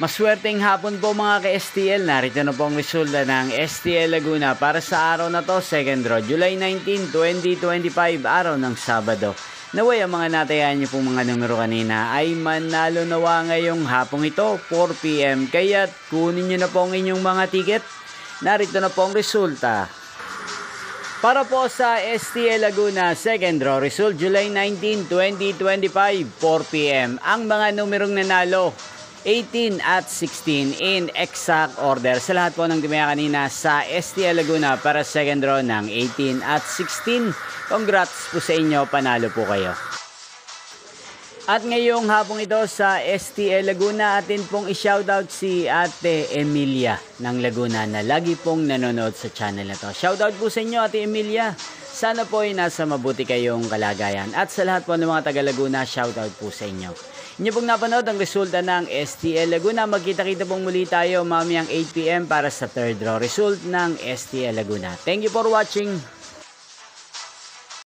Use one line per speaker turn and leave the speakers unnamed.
Maswerteng hapon po mga ka-STL. Narito na po ang resulta ng STL Laguna para sa araw na to, second draw, July 19, 2025, araw ng Sabado. Naway ang mga natayan niyo pong mga numero kanina ay manalo nawa ngayong hapong ito, 4 PM. Kaya't kunin niyo na po ang inyong mga ticket. Narito na po ang resulta. Para po sa STL Laguna, second draw, result July 19, 2025, 4 PM. Ang mga numerong nanalo, 18 at 16 in exact order. Sa lahat po ng tumaya kanina sa STL Laguna para second draw ng 18 at 16. Congrats po sa inyo, panalo po kayo. At ngayong hapong ito sa STL Laguna, atin pong i-shoutout si Ate Emilia ng Laguna na lagi pong nanonood sa channel na to. Shoutout po sa inyo, Ate Emilia. Sana po ay nasa mabuti kayong kalagayan. At sa lahat po ng mga taga Laguna, shoutout po sa inyo. Inyo pong napanood ang resulta ng STL Laguna. Magkita-kita pong muli tayo mamayang 8 PM para sa third draw result ng STL Laguna. Thank you for watching.